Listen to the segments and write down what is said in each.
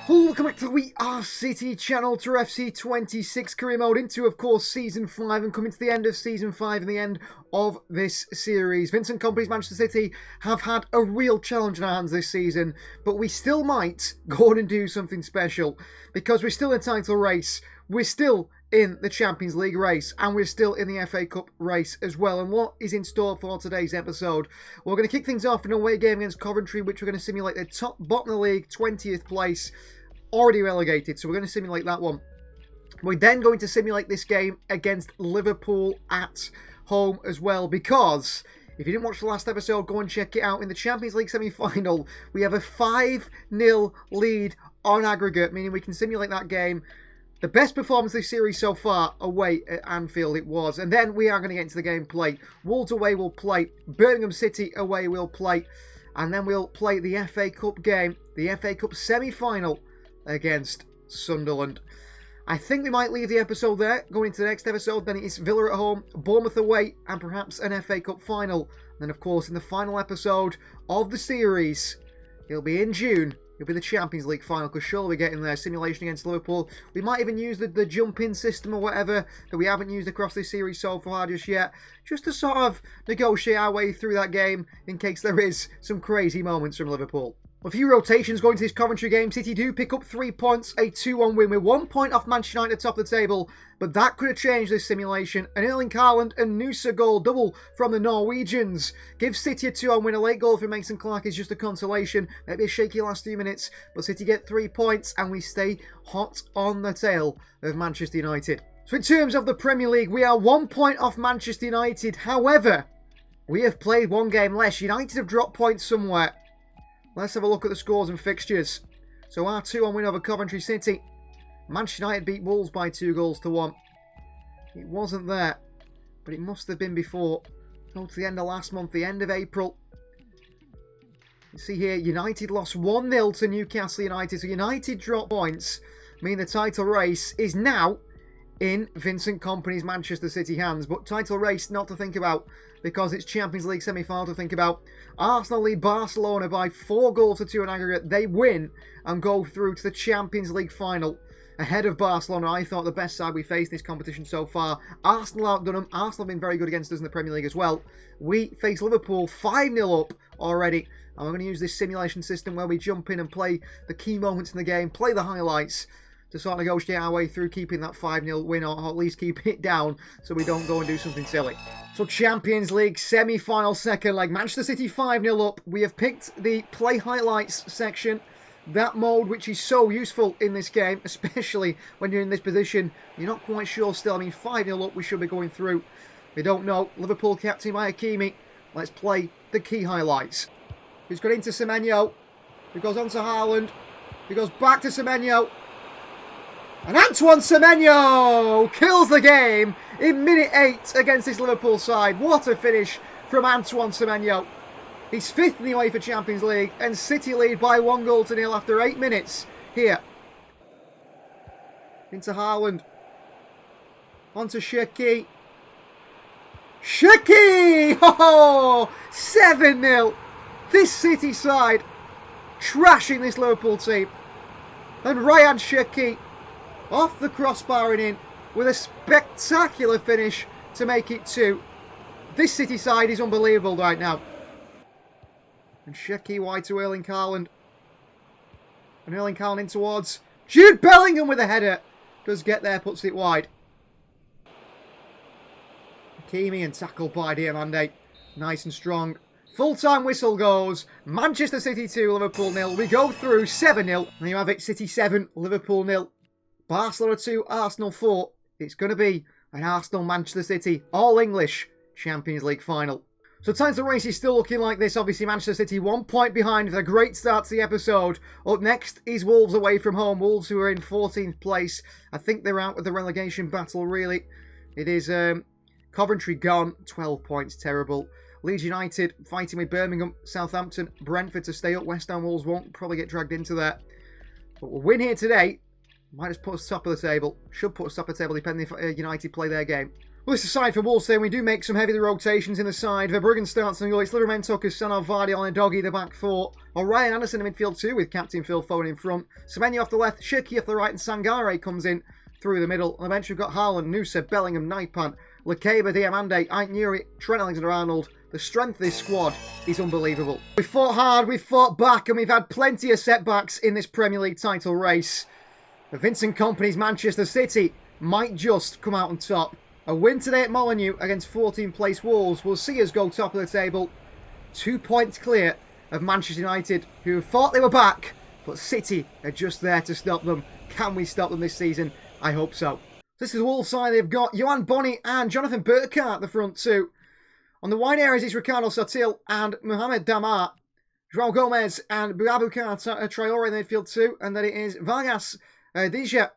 Welcome back to the We Are City channel, to FC 26 career mode, into of course Season 5, and coming to the end of Season 5 and the end of this series. Vincent Kompany's Manchester City have had a real challenge in our hands this season, but we still might go on and do something special, because we're still in the title race, we're still in the Champions League race, and we're still in the FA Cup race as well. And what is in store for today's episode? We're going to kick things off in an away game against Coventry, which we're going to simulate the top bottom of the league, 20th place, already relegated, so we're going to simulate that one. We're then going to simulate this game against Liverpool at home as well, because if you didn't watch the last episode, go and check it out. In the Champions League semi-final, we have a 5-0 lead on aggregate, meaning we can simulate that game. The best performance of this series so far away at Anfield it was. And then we are going to get into the gameplay. Wolves away will play, Birmingham City away will play, and then we'll play the FA Cup game, the FA Cup semi-final against Sunderland. I think we might leave the episode there, going into the next episode. Then it's Villa at home, Bournemouth away, and perhaps an FA Cup final. And then of course in the final episode of the series, it'll be in June, it'll be the Champions League final, because surely we're getting there. Simulation against Liverpool. We might even use the jump-in system or whatever that we haven't used across this series so far just yet, just to sort of negotiate our way through that game in case there is some crazy moments from Liverpool. A few rotations going to this Coventry game. City do pick up 3 points, a 2-1 win. We're 1 point off Manchester United at the top of the table, but that could have changed this simulation. An Erling Haaland and Nusa goal, double from the Norwegians. Gives City a 2-1 win. A late goal for Mason Clark is just a consolation. Maybe a shaky last few minutes, but City get 3 points and we stay hot on the tail of Manchester United. So in terms of the Premier League, we are 1 point off Manchester United. However, we have played one game less. United have dropped points somewhere. Let's have a look at the scores and fixtures. So our 2-1 win over Coventry City. Manchester United beat Wolves by 2-1. It wasn't there, but it must have been before. Go to the end of last month, the end of April. You see here, United lost 1-0 to Newcastle United. So United dropped points, meaning the title race is now in Vincent Kompany's Manchester City hands. But title race not to think about, because it's Champions League semi-final to think about. Arsenal lead Barcelona by 4-2 in aggregate. They win and go through to the Champions League final ahead of Barcelona. I thought the best side we faced in this competition so far. Arsenal outdone them. Arsenal have been very good against us in the Premier League as well. We face Liverpool 5-0 up already. And we're going to use this simulation system where we jump in and play the key moments in the game, play the highlights, to sort of negotiate our way through keeping that 5-0 win, or at least keeping it down so we don't go and do something silly. So Champions League semi-final second leg. Manchester City 5-0 up. We have picked the play highlights section. That mode which is so useful in this game, especially when you're in this position. You're not quite sure still. I mean, 5-0 up we should be going through. We don't know. Liverpool captain by Hakimi. Let's play the key highlights. He's got into Semenyo. He goes on to Haaland. He goes back to Semenyo. And Antoine Semenyo kills the game in minute 8 against this Liverpool side. What a finish from Antoine Semenyo. He's 5th in the UEFA Champions League, and City lead by 1-0 after 8 minutes here. Into Haaland. Onto Sheki. Sheki! Oh, 7-0. This City side trashing this Liverpool team. And Ryan Sheki off the crossbar and in with a spectacular finish to make it 2. This City side is unbelievable right now. And Sheki wide to Erling Haaland. And Erling Haaland in towards Jude Bellingham with a header. Does get there, puts it wide. Hakimi and tackled by Diamande. Nice and strong. Full-time whistle goes. Manchester City 2, Liverpool 0. We go through 7-0. And you have it, City 7, Liverpool 0. Barcelona 2, Arsenal 4. It's going to be an Arsenal-Manchester City all-English Champions League final. So title race is still looking like this. Obviously, Manchester City 1 point behind with a great start to the episode. Up next is Wolves away from home. Wolves, who are in 14th place. I think they're out with the relegation battle, really. It is Coventry gone, 12 points, terrible. Leeds United fighting with Birmingham, Southampton, Brentford to stay up. West Ham Wolves won't probably get dragged into that. But we'll win here today. Might just put us top of the table. Should put us top of the table depending if United play their game. Well, this is side for Wolves, then we do make some heavy rotations in the side. Verbruggen starts in the goal. It's Livramento, Kusanov, Vardy, and Doggy, the back four. Or Ryan Anderson in midfield too, with captain Phil Foden in front. Semenyo off the left, Shirky off the right, and Sangare comes in through the middle. On the bench, we've got Haaland, Nusa, Bellingham, Naipan, Lekeba, Diamande, Ait-Nuri, Trent Alexander-Arnold. The strength of this squad is unbelievable. We fought hard, we fought back, and we've had plenty of setbacks in this Premier League title race. But Vincent Kompany's Manchester City might just come out on top. A win today at Molineux against 14th place Wolves will see us go top of the table. 2 points clear of Manchester United, who thought they were back, but City are just there to stop them. Can we stop them this season? I hope so. This is the Wolves side. They've got Johan Bonney and Jonathan Burkhardt at the front too. On the wide areas it's Ricardo Sotil and Mohamed Damar. João Gomez and Boubacar Traoré in the midfield too. And then it is Vargas, Dija,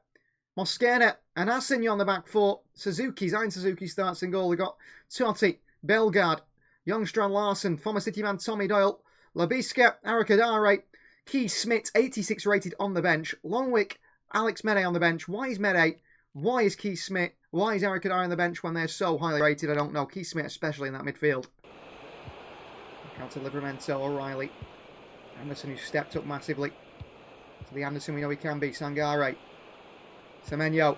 Mosquera and Asenio on the back four. Zion Suzuki starts in goal. We've got Totti, Bellegarde, Youngstrand Larson, former City man Tommy Doyle, Labiska, Arakadare, Keith Smith, 86 rated on the bench. Longwick, Alex Mede on the bench. Why is Mede? Why is Keith Smith? Why is Arakadare on the bench when they're so highly rated? I don't know. Keith Smith especially in that midfield. Out to Livramento, O'Reilly. Anderson who stepped up massively. To the Anderson we know he can be. Sangare. Semenyo.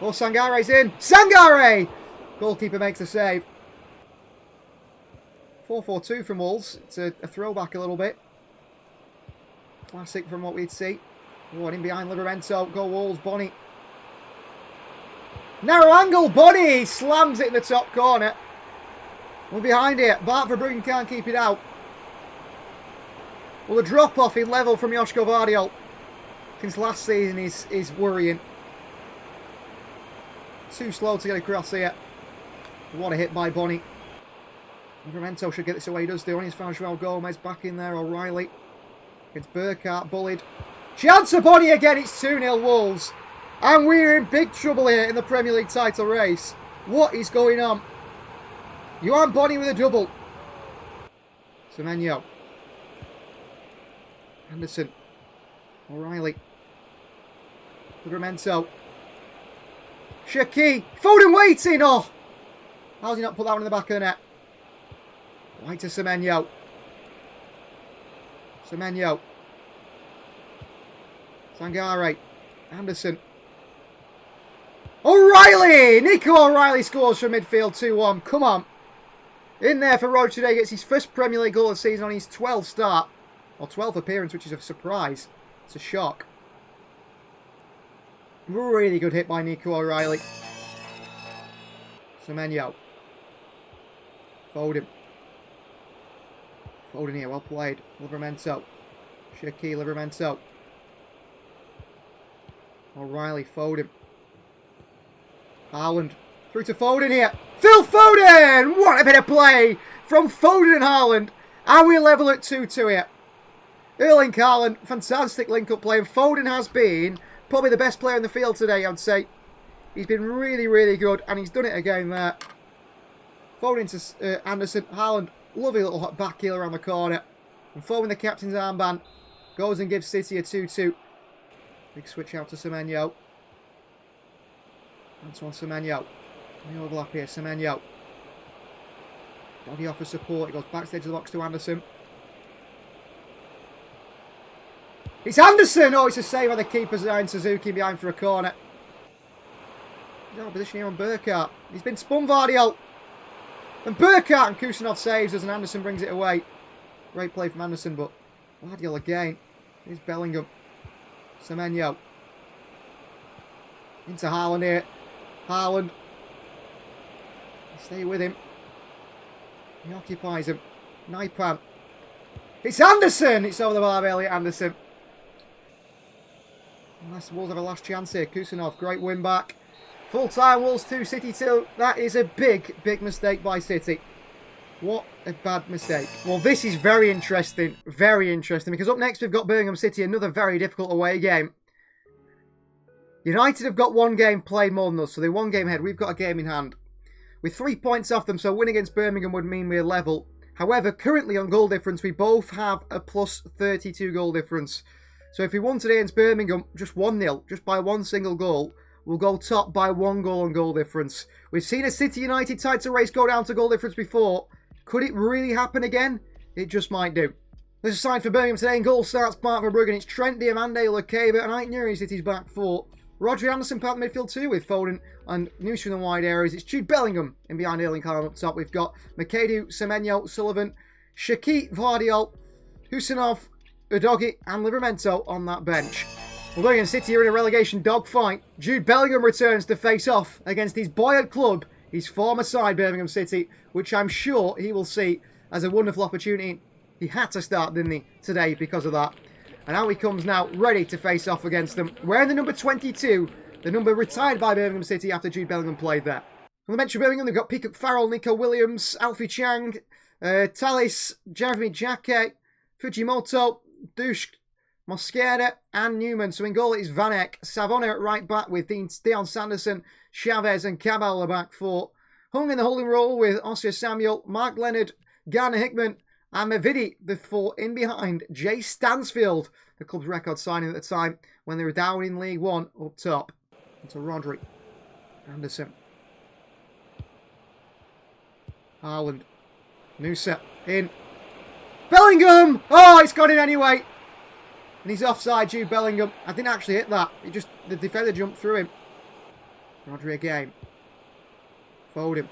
Oh, Sangare's in. Sangare! Goalkeeper makes the save. 4-4-2 from Wolves. It's a throwback a little bit. Classic from what we'd see. Oh, and in behind Livramento. Go Wolves. Bonney. Narrow angle. Bonney slams it in the top corner. We're behind it. Bart Verbruggen can't keep it out. Well, the drop-off in level from Joško Vardiol since last season is worrying. Too slow to get across here. What a hit by Bonney. Livramento should get this away. He does do. On his found João Gomez back in there. O'Reilly. It's Burkhardt, bullied. Chance of Bonney again. It's 2-0 Wolves. And we're in big trouble here in the Premier League title race. What is going on? Johan Bonney with a double. Semenyo. Anderson. O'Reilly. Livramento. Shaki. Foden waiting. Oh! How's he not put that one in the back of the net? Right to Semenyo. Semenyo. Sangare. Anderson. O'Reilly! Nico O'Reilly scores from midfield 2-1. Come on. In there for Roach today. Gets his first Premier League goal of the season on his 12th start. Or 12th appearance, which is a surprise. It's a shock. Really good hit by Nico O'Reilly. Semenyo. Foden. Foden here, well played. Livramento. Shaki, Livramento. O'Reilly, Foden. Haaland. Through to Foden here. Phil Foden! What a bit of play from Foden and Haaland. And we level at 2-2 here. Erling Haaland, fantastic link-up play. And Foden has been probably the best player in the field today, I would say. He's been really, really good. And he's done it again there. Foden to Anderson. Haaland, lovely little back heel around the corner. And Foden, the captain's armband, goes and gives City a 2-2. Big switch out to Semenyo. Antoine Semenyo. The overlap here, Semenyo. Body offers support. It goes back to the edge of the box to Anderson. It's Anderson! Oh, it's a save by the keeper, Zion Suzuki behind for a corner. He's out of position here on Burkhardt. He's been spun, Vardiol. And Burkhardt and Kusanov saves us and Anderson brings it away. Great play from Anderson, but Vardiol again. Here's Bellingham. Semenyo. Into Haaland here. Haaland. Stay with him. He occupies him. Naipan. It's Anderson! It's over the bar, Elliot Anderson. Unless the Wolves have a last chance here. Kusanov, great win back. Full time, Wolves 2, City 2. That is a big, big mistake by City. What a bad mistake. Well, this is very interesting. Very interesting. Because up next we've got Birmingham City. Another very difficult away game. United have got one game played more than us. So they're one game ahead. We've got a game in hand. With 3 points off them. So win against Birmingham would mean we're level. However, currently on goal difference, we both have a plus 32 goal difference. So if we won today against Birmingham, just 1-0, just by one single goal, will go top by 1 goal on goal difference. We've seen a City United title race go down to goal difference before. Could it really happen again? It just might do. There's a sign for Birmingham today, and goal starts Bart Verbruggen. It's Trent, Diamande, Lekeba, and Aitnuri City's back 4. Rodri Anderson part of the midfield 2 with Foden and Noosa in the wide areas. It's Jude Bellingham in behind Erling Haaland up top. We've got Makadu, Semenyo, Sullivan, Shaqiri, Vardiol, Husinov, Udogi, and Livramento on that bench. Well, Birmingham City are in a relegation dogfight. Jude Bellingham returns to face off against his boyhood club, his former side, Birmingham City, which I'm sure he will see as a wonderful opportunity. He had to start, didn't he, today because of that. And out he comes now, ready to face off against them. Wearing the number 22, the number retired by Birmingham City after Jude Bellingham played there. On the bench of Birmingham, they've got Peacock Farrell, Nico Williams, Alfie Chang, Talis, Jeremy Jacquet, Fujimoto, Dushk, Mosquera, and Newman. So in goal it is Van Eyck, Savona at right back with Dion Sanderson, Chavez and Cabal at back 4. Hung in the holding role with Oscar Samuel, Mark Leonard, Garner Hickman, and Mavidi, the 4 in behind. Jay Stansfield, the club's record signing at the time when they were down in League One up top. Into Rodri. Anderson. Haaland. Noosa in. Bellingham! Oh, it's got in anyway. And he's offside, Jude Bellingham. I didn't actually hit that. The defender jumped through him. Rodri again. Foden.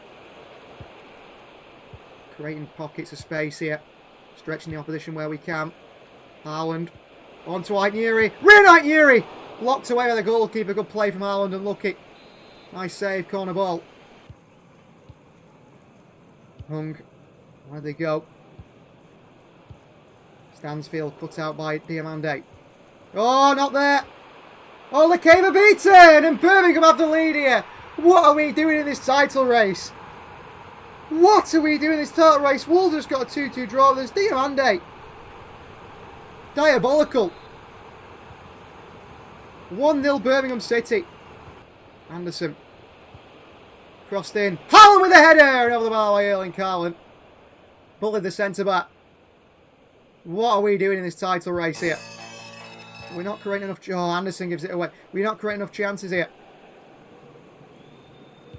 Creating pockets of space here. Stretching the opposition where we can. Haaland. On to Aitnuri. Aitnuri! Locked away by the goalkeeper. Good play from Haaland and Lucky. Nice save, corner ball. Hung. Where'd they go? Stansfield cut out by Diamande. Oh, not there. Oh, Lekeba beaten! And Birmingham have the lead here. What are we doing in this title race? What are we doing in this title race? Wolves just got a 2-2 draw. There's Diamande. Diabolical. 1-0 Birmingham City. Anderson. Crossed in. Haaland with a header! And over the bar by Erling Haaland. Bullied the centre-back. What are we doing in this title race here? We're not creating enough... Oh, Anderson gives it away. We're not creating enough chances here.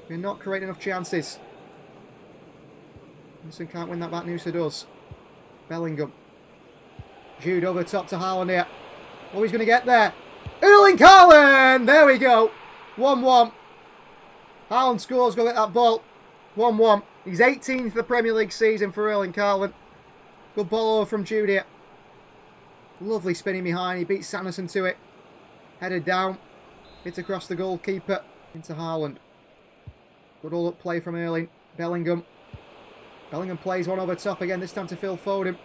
We're not creating enough chances. Anderson can't win that back. Noosa does. Bellingham. Jude over the top to Haaland here. Oh, he's going to get there. Erling Haaland! There we go. 1-1. Haaland scores. Go get that ball. 1-1. He's 18th of the Premier League season for Erling Haaland. Good ball over from Jude here. Lovely spinning behind. He beats Sanderson to it. Headed down. Hits across the goalkeeper. Into Haaland. Good all-up play from Erling. Bellingham. Bellingham plays one over top again. This time to Phil Foden.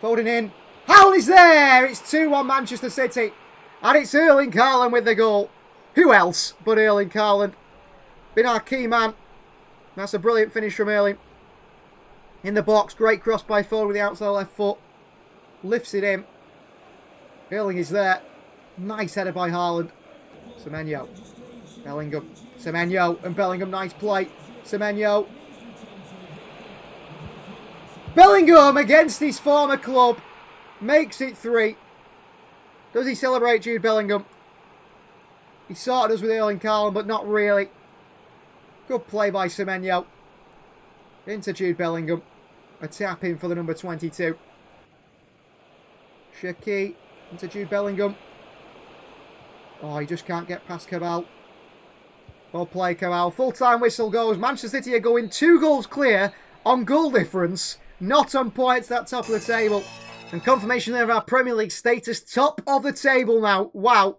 Foden in. Haaland is there! It's 2-1 Manchester City. And it's Erling Haaland with the goal. Who else but Erling Haaland? Been our key man. That's a brilliant finish from Erling. In the box. Great cross by Foden with the outside left foot. Lifts it in. Erling is there. Nice header by Haaland. Semenyo. Bellingham. Semenyo and Bellingham. Nice play. Semenyo. Bellingham against his former club. Makes it 3. Does he celebrate Jude Bellingham? He sort of does with Erling Haaland, but not really. Good play by Semenyo. Into Jude Bellingham. A tap in for the number 22. Shaqiri into Jude Bellingham. Oh, he just can't get past Cabal. Well played, Cabal. Full-time whistle goes. Manchester City are going 2 goals clear on goal difference. Not on points at top of the table. And confirmation there of our Premier League status. Top of the table now. Wow.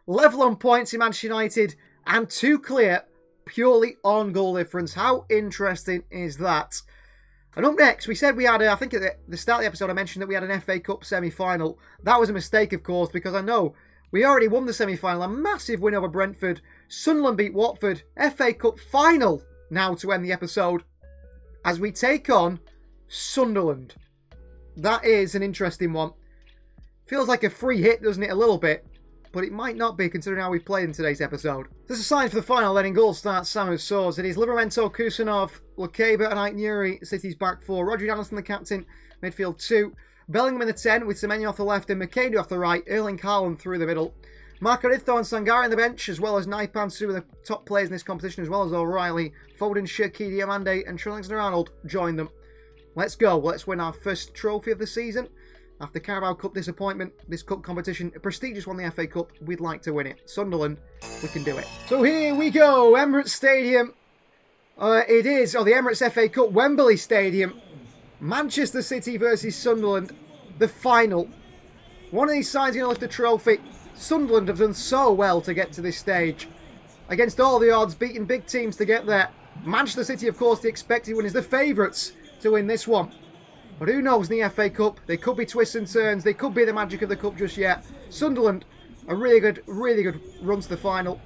Level on points in Manchester United. And 2 clear purely on goal difference. How interesting is that? And up next, we said we had, I think at the start of the episode I mentioned that we had an FA Cup semi-final. That was a mistake, of course, because I know we already won the semi-final. A massive win over Brentford. Sunderland beat Watford. FA Cup final now to end the episode as we take on Sunderland. That is an interesting one. Feels like a free hit, doesn't it, a little bit? But it might not be, considering how we've played in today's episode. There's a sign for the final, then in goal starts Samu Swords. It is Livramento, Kusanov, Lekeba and Aitnuri, City's back 4. Rodri Anderson, the captain, midfield 2. Bellingham in the 10, with Semenyo off the left and Makadu off the right. Erling Haaland through the middle. Margaritho and Sangari on the bench, as well as Naipan, two of the top players in this competition, as well as O'Reilly, Foden, Shaqiri, Diamande, and Trent Alexander-Arnold join them. Let's go. Let's win our first trophy of the season. After Carabao Cup disappointment, this cup competition, a prestigious one, the FA Cup, we'd like to win it. Sunderland, we can do it. So here we go, Emirates Stadium. It is, the Emirates FA Cup, Wembley Stadium. Manchester City versus Sunderland, the final. One of these sides going to lift the trophy. Sunderland have done so well to get to this stage. Against all the odds, beating big teams to get there. Manchester City, of course, the expected winners, the favourites to win this one. But who knows in the FA Cup? They could be twists and turns. They could be the magic of the cup just yet. Sunderland, a really good run to the final.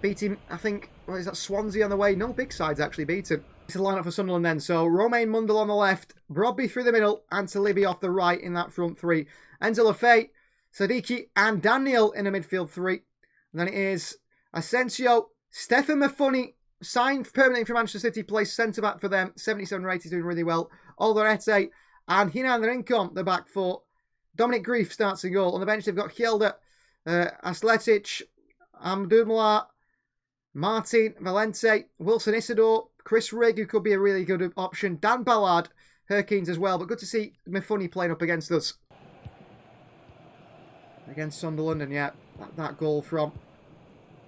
Beating, I think, what is that, Swansea on the way? No big sides actually beaten. It's a lineup for Sunderland then. So Romain Mundle on the left, Brobby through the middle, and Talibi off the right in that front three. Enzo Lafay, Sadiki, and Daniel in a midfield three. And then it is Asensio, Stefan Mafuni, signed permanently for Manchester City, plays centre-back for them. 77 rate, he's doing really well. Alderete and Hinan Rincon, the back four. Dominic Grief starts the goal. On the bench, they've got Hjelde, Asletic, Amdumla, Martin, Valente, Wilson Isidore, Chris Rigg, who could be a really good option. Dan Ballard, Herkins as well. But good to see Mifuni playing up against us. Against Sunderland, and yeah, that goal from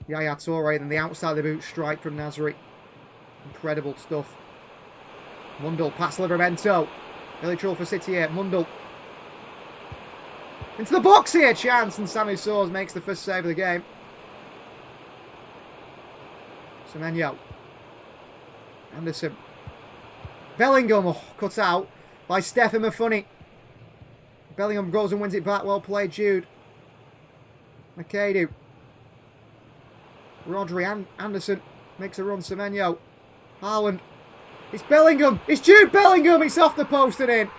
Yaya Toure, and then the outside of the boot strike from Nasri. Incredible stuff. Mundle, past Livramento. Really trouble for City here. Mundle. Into the box here, chance, and Samu Soares makes the first save of the game. Semenyo. Anderson. Bellingham, cut out by Stefan Mafuni. Bellingham goes and wins it back. Well played, Jude. Makadu. Rodri Anderson makes a run. Semenyo. Haaland. It's Bellingham. It's Jude Bellingham. It's off the post and in.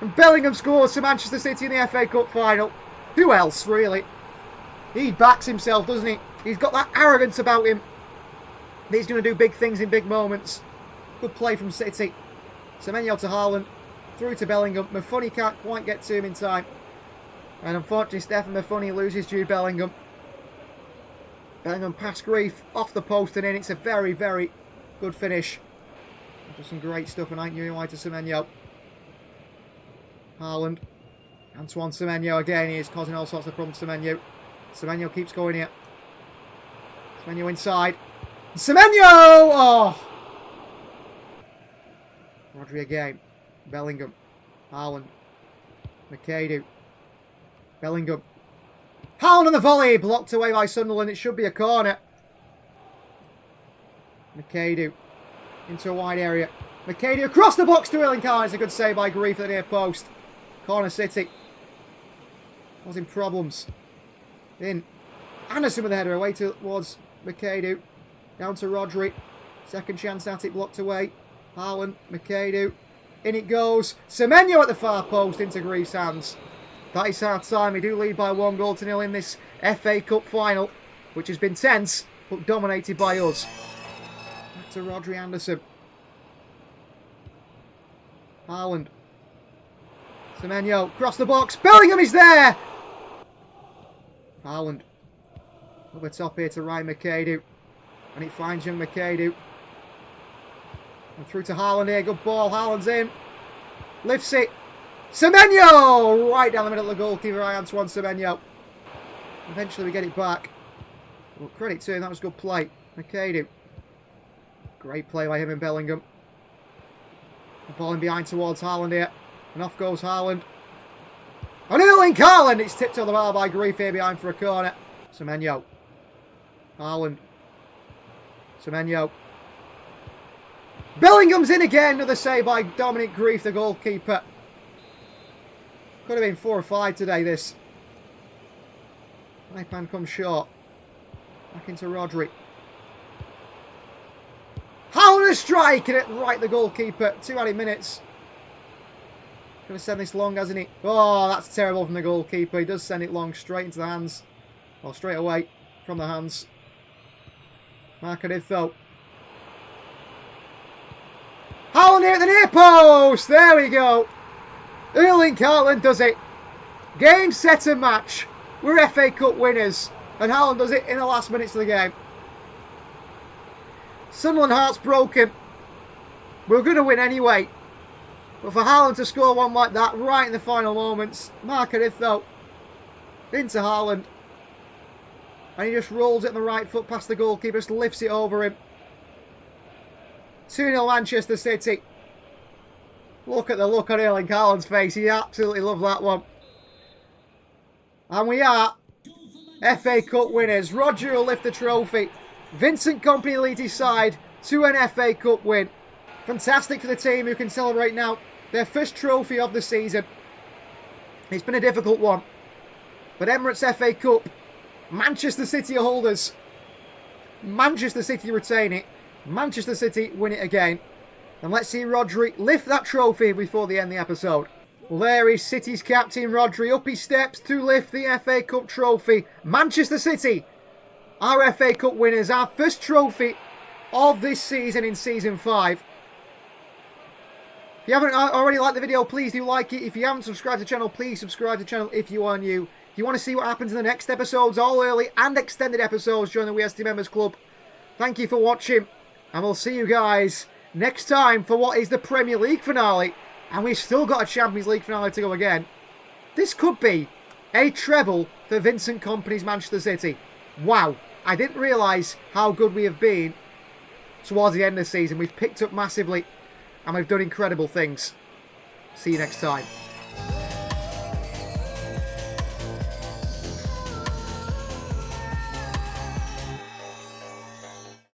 And Bellingham scores for Manchester City in the FA Cup final. Who else, really? He backs himself, doesn't he? He's got that arrogance about him. He's going to do big things in big moments. Good play from City. Semenyo to Haaland. Through to Bellingham. Mafuni can't quite get to him in time. And unfortunately, Stefan Mafuni loses Jude Bellingham. Bellingham past Grief. Off the post and in. It's a very, very good finish. Just some great stuff, and I knew why to Semenyo. Haaland. Antoine Semenyo again. He is causing all sorts of problems. Semenyo. Semenyo keeps going here. Semenyo inside. Semenyo! Oh! Rodri again. Bellingham. Haaland. Makadu. Bellingham. Haaland on the volley. Blocked away by Sunderland. It should be a corner. Makadu. Into a wide area. Makadu across the box to Illinkar. It's a good save by Grief at the near post. Corner City. Causing problems. In. Anderson with the header away towards Makadu. Down to Rodri. Second chance at it, blocked away. Haaland. Makadu. In it goes. Semenyo at the far post into Grief's hands. That is our time. We do lead by 1-0 in this FA Cup final, which has been tense, but dominated by us. Back to Rodri Anderson. Haaland. Semenyo. Across the box. Bellingham is there! Haaland. Over top here to Ryan Makadu. And it finds young Makadu. And through to Haaland here. Good ball. Haaland's in. Lifts it. Semenyo! Right down the middle of the goalkeeper, Antoine Semenyo. Eventually we get it back. Well, credit to him, that was good play. Makadu. Great play by him and Bellingham. The ball in behind towards Haaland here. And off goes Haaland. And Erling Haaland! It's tipped on the bar by Grief here behind for a corner. Semenyo. Haaland. Semenyo. Bellingham's in again. Another save by Dominic Grief, the goalkeeper. Could have been 4 or 5 today, this. Naipan comes short. Back into Rodri. Haaland a strike, and it right the goalkeeper. 2 added minutes. Going to send this long, hasn't he? Oh, that's terrible from the goalkeeper. He does send it long, straight into the hands. Well, straight away from the hands. Margaritho. Haaland here at the near post. There we go. Erling Haaland does it. Game, set and match. We're FA Cup winners. And Haaland does it in the last minutes of the game. Sunderland hearts broken. We were going to win anyway. But for Haaland to score one like that right in the final moments. Mark it though. Into Haaland. And he just rolls it on the right foot past the goalkeeper. Just lifts it over him. 2-0 Manchester City. Look at the look on Erling Haaland's face. He absolutely loved that one. And we are FA Cup winners. Roger will lift the trophy. Vincent Kompany leads his side to an FA Cup win. Fantastic for the team who can celebrate now their first trophy of the season. It's been a difficult one. But Emirates FA Cup, Manchester City are holders. Manchester City retain it. Manchester City win it again. And let's see Rodri lift that trophy before the end of the episode. Well, there is City's captain, Rodri. Up he steps to lift the FA Cup trophy. Manchester City, our FA Cup winners. Our first trophy of this season in Season 5. If you haven't already liked the video, please do like it. If you haven't subscribed to the channel, please subscribe to the channel if you are new. If you want to see what happens in the next episodes, all early and extended episodes, join the WST Members Club. Thank you for watching, and we'll see you guys next time for what is the Premier League finale. And we've still got a Champions League finale to go again. This could be a treble for Vincent Kompany's Manchester City. Wow, I didn't realise how good we have been towards the end of the season. We've picked up massively and we've done incredible things. See you next time.